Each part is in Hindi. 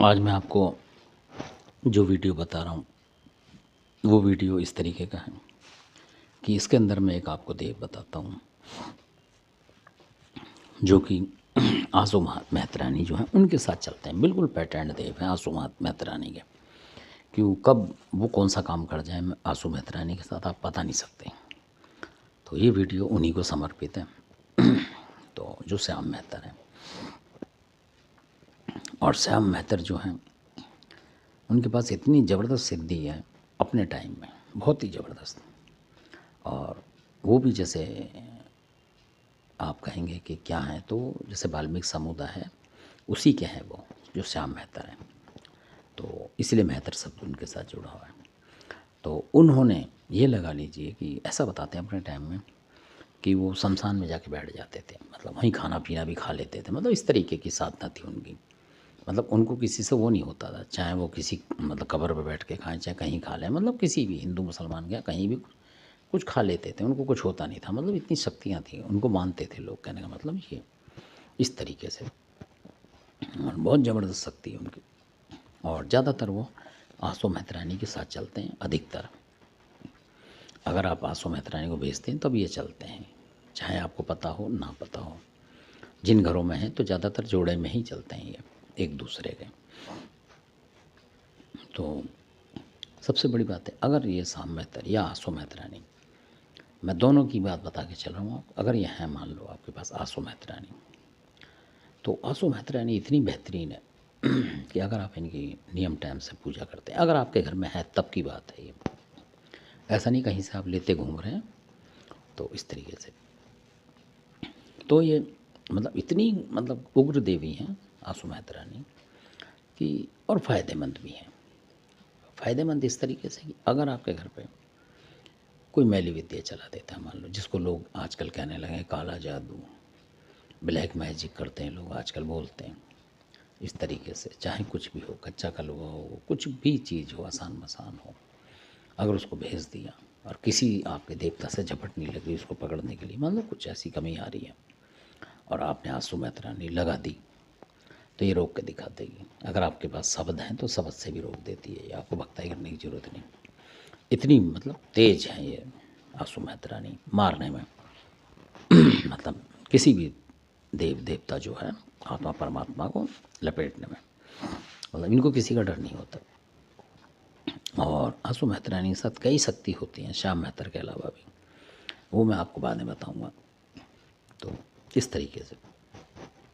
आज मैं आपको जो वीडियो बता रहा हूँ वो वीडियो इस तरीके का है कि इसके अंदर मैं एक आपको देव बताता हूँ जो कि आंसू मेहतरानी जो हैं उनके साथ चलते हैं। बिल्कुल पैटर्न देव हैं आंसू मेहतरानी के। क्यों कब वो कौन सा काम कर जाए आंसू मेहतरानी के साथ आप पता नहीं सकते। तो ये वीडियो उन्हीं को समर्पित है। तो जो श्याम मेहतर हैं, और श्याम मेहतर जो हैं उनके पास इतनी ज़बरदस्त सिद्धि है अपने टाइम में, बहुत ही ज़बरदस्त। और वो भी जैसे आप कहेंगे कि क्या है, तो जैसे वाल्मीकि समुदाय है उसी के हैं वो, जो श्याम मेहतर हैं। तो इसलिए मेहतर शब्द उनके साथ जुड़ा हुआ है। तो उन्होंने ये लगा लीजिए कि ऐसा बताते हैं अपने टाइम में कि वो शमशान में जाके बैठ जाते थे, मतलब वहीं खाना पीना भी खा लेते थे। मतलब इस तरीके की साधना थी उनकी। मतलब उनको किसी से वो नहीं होता था, चाहे वो किसी मतलब कब्र पे बैठ के खाएं, चाहे कहीं खा लें, मतलब किसी भी हिंदू मुसलमान के कहीं भी कुछ खा लेते थे, उनको कुछ होता नहीं था। मतलब इतनी शक्तियाँ थी, उनको मानते थे लोग। कहने का मतलब ये इस तरीके से, और बहुत ज़बरदस्त शक्ति है उनकी। और ज़्यादातर वो आंसू मेहतरानी के साथ चलते हैं अधिकतर। अगर आप आंसू मेहतरानी को भेजते हैं तब ये चलते हैं, चाहे आपको पता हो ना पता हो। जिन घरों में हैं तो ज़्यादातर जोड़े में ही चलते हैं ये एक दूसरे के। तो सबसे बड़ी बात है, अगर ये श्याम मेहतर या आंसू मेहतरानी, मैं दोनों की बात बता के चल रहा हूँ। अगर ये है, मान लो आपके पास आंसू मेहतरानी, तो आंसू मेहतरानी इतनी बेहतरीन है कि अगर आप इनकी नियम टाइम से पूजा करते हैं, अगर आपके घर में है तब की बात है ये, ऐसा नहीं कहीं से आप लेते घूम रहे हैं। तो इस तरीके से तो ये मतलब इतनी मतलब उग्र देवी हैं आंसू मेहतरानी कि, और फ़ायदेमंद भी हैं। फ़ायदेमंद इस तरीके से कि अगर आपके घर पे कोई मैली विद्या चला देता है, मान लो जिसको लोग आजकल कहने लगे काला जादू, ब्लैक मैजिक करते हैं लोग आजकल बोलते हैं, इस तरीके से चाहे कुछ भी हो, कच्चा कलवा हो, कुछ भी चीज़ हो, आसान मसान हो, अगर उसको भेज दिया और किसी आपके देवता से झपटनी लगी उसको पकड़ने के लिए, मान लो कुछ ऐसी कमी आ रही है और आपने आंसू मेहतरानी लगा दी, तो ये रोक के दिखा देगी। अगर आपके पास शब्द हैं तो शब्द से भी रोक देती है, आपको भक्ताई करने की ज़रूरत नहीं। इतनी मतलब तेज है ये आंसू मेहतरानी मारने में। मतलब किसी भी देव देवता जो है आत्मा परमात्मा को लपेटने में, मतलब इनको किसी का डर नहीं होता। और आंसू मेहतरानी के साथ कई शक्ति होती हैं श्याम मेहतर के अलावा भी, वो मैं आपको बाद में बताऊंगा। तो इस तरीके से,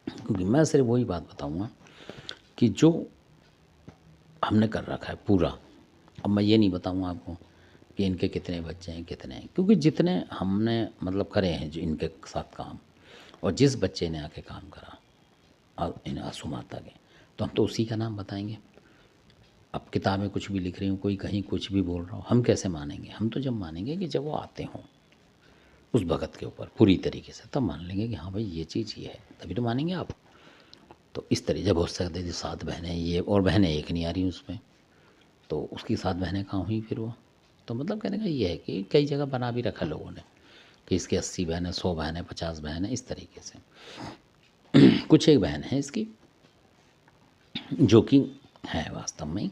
क्योंकि मैं सिर्फ वही बात बताऊंगा कि जो हमने कर रखा है पूरा। अब मैं ये नहीं बताऊंगा आपको कि इनके कितने बच्चे हैं कितने हैं, क्योंकि जितने हमने मतलब करे हैं जो इनके साथ काम, और जिस बच्चे ने आके काम करा इन आंसू माता के, तो हम तो उसी का नाम बताएंगे। अब किताबें कुछ भी लिख रही हूँ, कोई कहीं कुछ भी बोल रहा हो, हम कैसे मानेंगे? हम तो जब मानेंगे कि जब वो आते हों उस भगत के ऊपर पूरी तरीके से, तब मान लेंगे कि हाँ भाई ये चीज़ ये है, तभी तो मानेंगे आप। तो इस तरह जब हो सकते थे 7 बहनें ये, और बहनें एक नहीं आ रही उसमें, तो उसकी 7 बहनें कहाँ हुई फिर वो? तो मतलब कहने का ये है कि कई जगह बना भी रखा लोगों ने कि इसकी 80 बहनें, 100 बहनें, 50 बहनें, इस तरीके से। कुछ एक बहन है इसकी जो कि है वास्तव में।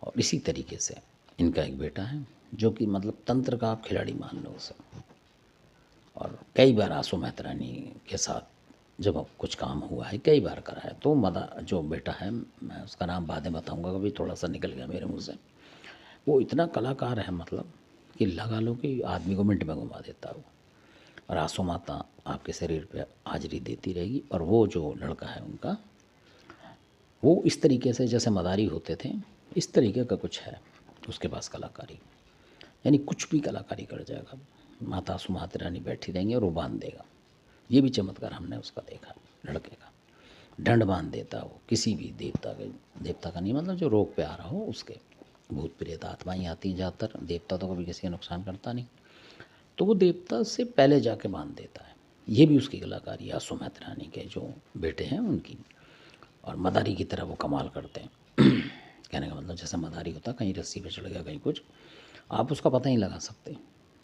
और इसी तरीके से इनका एक बेटा है जो कि मतलब तंत्र का आप खिलाड़ी मान लो उसे। और कई बार आंसू मेहतरानी के साथ जब कुछ काम हुआ है, कई बार करा है। तो मदा जो बेटा है, मैं उसका नाम बाद में बताऊंगा, कभी थोड़ा सा निकल गया मेरे मुंह से। वो इतना कलाकार है, मतलब कि लगा लो कि आदमी को मिनट में घुमा देता है वो। और आंसू माता आपके शरीर पे हाजिरी देती रहेगी। और वो जो लड़का है उनका, वो इस तरीके से जैसे मदारी होते थे, इस तरीके का कुछ है उसके पास कलाकारी, यानी कुछ भी कलाकारी कर जाएगा। माता आंसू माता बैठी रहेंगी और वो बांध देगा। ये भी चमत्कार हमने उसका देखा, लड़के का। दंड बांध देता वो किसी भी देवता का नहीं, मतलब जो रोग पे आ रहा हो उसके। भूत प्रेत आत्माएं आती हैं ज़्यादातर, देवता तो कभी किसी का नुकसान करता नहीं, तो वो देवता से पहले जाके बांध देता है। ये भी उसकी कलाकारी आंसू मेहतरानी के जो बेटे हैं उनकी। और मदारी की तरह वो कमाल करते हैं। कहने का मतलब जैसे मदारी होता, कहीं रस्सी पे चढ़ गया कहीं कुछ, आप उसका पता नहीं लगा सकते।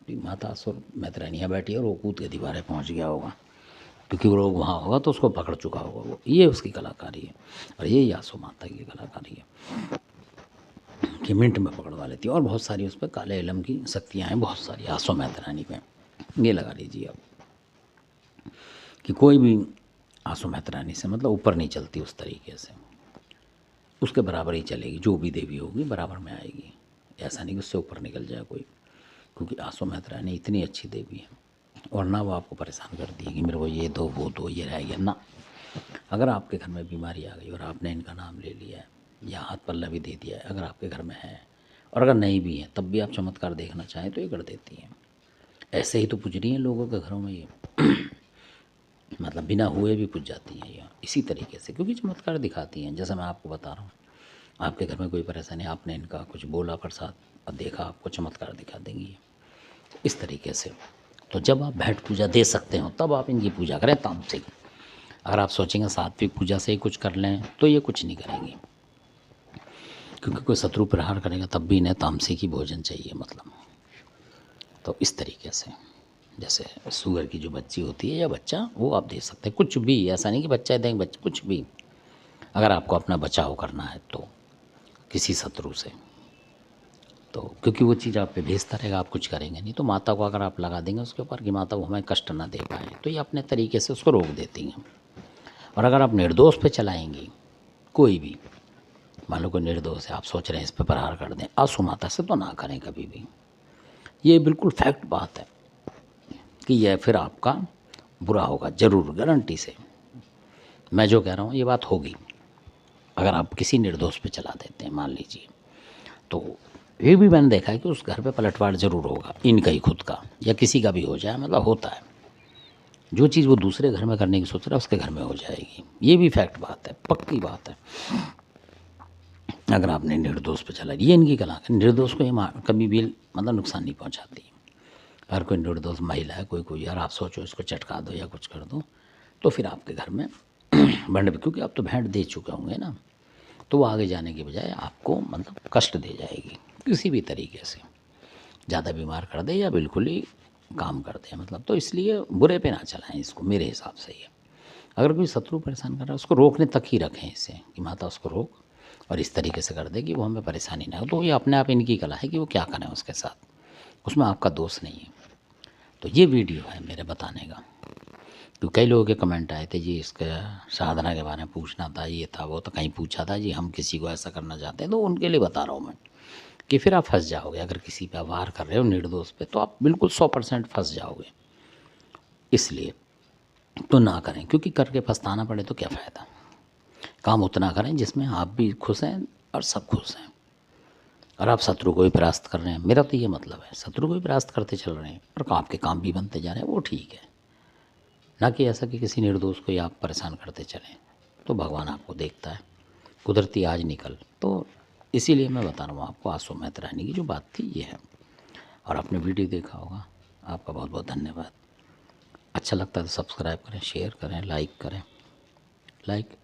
माता आंसू मेहतरानी बैठी है और वो कूद के दीवारें पहुँच गया होगा, क्योंकि वो लोग वहाँ होगा तो उसको पकड़ चुका होगा वो। ये उसकी कलाकारी है और यही आसो माता की कलाकारी है कि मिनट में पकड़वा लेती है। और बहुत सारी उस पर काले इलम की शक्तियाँ हैं, बहुत सारी आसो माता रानी पे। ये लगा लीजिए आप कि कोई भी आसो माता रानी से मतलब ऊपर नहीं चलती उस तरीके से, उसके बराबर ही चलेगी। जो भी देवी होगी बराबर में आएगी, ऐसा नहीं कि उससे ऊपर निकल जाए कोई, क्योंकि आसो माता रानी इतनी अच्छी देवी है। और ना वो आपको परेशान करती है कि मेरे को ये दो वो दो ये रह गया ना। अगर आपके घर में बीमारी आ गई और आपने इनका नाम ले लिया है या हाथ पल्ला भी दे दिया है, अगर आपके घर में है और अगर नहीं भी है तब भी आप चमत्कार देखना चाहें तो ये कर देती हैं। ऐसे ही तो पूज रही हैं लोगों के घरों में ये मतलब बिना हुए भी पूज जाती हैं ये इसी तरीके से, क्योंकि चमत्कार दिखाती हैं। जैसा मैं आपको बता रहा हूँ, आपके घर में कोई परेशानी, आपने इनका कुछ बोला प्रसाद और देखा, आपको चमत्कार दिखा देंगी ये इस तरीके से। तो जब आप भेंट पूजा दे सकते हो तब आप इनकी पूजा करें तामसिक। अगर आप सोचेंगे सात्विक पूजा से ही कुछ कर लें तो ये कुछ नहीं करेंगे, क्योंकि कोई शत्रु प्रहार करेगा तब भी इन्हें तामसिक ही भोजन चाहिए मतलब। तो इस तरीके से जैसे शुगर की जो बच्ची होती है या बच्चा, वो आप दे सकते हैं कुछ भी। ऐसा नहीं कि बच्चा देंगे, बच्चा कुछ भी, अगर आपको अपना बचाव करना है तो किसी शत्रु से, तो क्योंकि वो चीज़ आप पे भेजता रहेगा, आप कुछ करेंगे नहीं। तो माता को अगर आप लगा देंगे उसके ऊपर कि माता को हमें कष्ट ना दे पाए, तो ये अपने तरीके से उसको रोक देती हैं। और अगर आप निर्दोष पे चलाएंगी, कोई भी मान लो कोई निर्दोष है, आप सोच रहे हैं इस पे प्रहार कर दें, आसो माता से तो ना करें कभी भी। ये बिल्कुल फैक्ट बात है कि यह फिर आपका बुरा होगा ज़रूर, गारंटी से। मैं जो कह रहा हूँ ये बात होगी। अगर आप किसी निर्दोष पे चला देते हैं मान लीजिए, तो ये भी मैंने देखा है कि उस घर पे पलटवार ज़रूर होगा, इनका ही खुद का या किसी का भी हो जाए, मतलब होता है। जो चीज़ वो दूसरे घर में करने की सोच रहा है उसके घर में हो जाएगी। ये भी फैक्ट बात है, पक्की बात है। अगर आपने निर्दोष पे चला, ये इनकी कला है। निर्दोष को ये कभी भी मतलब नुकसान नहीं पहुंचाती। अगर कोई निर्दोष महिला है, कोई यार आप सोचो इसको चटका दो या कुछ कर दो, तो फिर आपके घर में बंड, क्योंकि आप तो भेंट दे चुके होंगे ना, तो वो आगे जाने के बजाय आपको मतलब कष्ट दे जाएगी किसी भी तरीके से, ज़्यादा बीमार कर दे या बिल्कुल ही काम कर दे मतलब। तो इसलिए बुरे पे ना चलाएं इसको, मेरे हिसाब से ये। अगर कोई शत्रु परेशान कर रहा है उसको रोकने तक ही रखें इसे, कि माता उसको रोक और इस तरीके से कर दे कि वो हमें परेशानी ना हो। तो ये अपने आप इनकी कला है कि वो क्या करें उसके साथ, उसमें आपका दोष नहीं है। तो ये वीडियो है मेरे बताने का, तो कई लोगों के कमेंट आए थे जी इसके साधना के बारे में पूछना था, ये था वो, तो कहीं पूछा था जी हम किसी को ऐसा करना चाहते हैं, तो उनके लिए बता रहा हूँ मैं कि फिर आप फंस जाओगे। अगर किसी पे वार कर रहे हो निर्दोष पे, तो आप बिल्कुल 100% फंस जाओगे। इसलिए तो ना करें, क्योंकि करके पछताना पड़े तो क्या फ़ायदा। काम उतना करें जिसमें आप भी खुश हैं और सब खुश हैं। और आप शत्रु को भी परास्त कर रहे हैं, मेरा तो ये मतलब है, शत्रु को भी परास्त करते चल रहे हैं और आपके काम भी बनते जा रहे हैं, वो ठीक है। ना कि ऐसा कि किसी निर्दोष को ही आप परेशान करते चलें, तो भगवान आपको देखता है, कुदरती आज निकल। तो इसीलिए मैं बता रहा हूँ आपको, आसो माता रानी की जो बात थी ये है। और आपने वीडियो देखा होगा, आपका बहुत बहुत धन्यवाद। अच्छा लगता है तो सब्सक्राइब करें, शेयर करें, लाइक करें। लाइक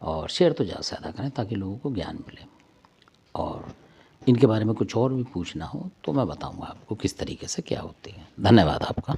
और शेयर तो ज़्यादा से ज़्यादा करें ताकि लोगों को ज्ञान मिले। और इनके बारे में कुछ और भी पूछना हो तो मैं बताऊंगा आपको किस तरीके से क्या होती है। धन्यवाद आपका।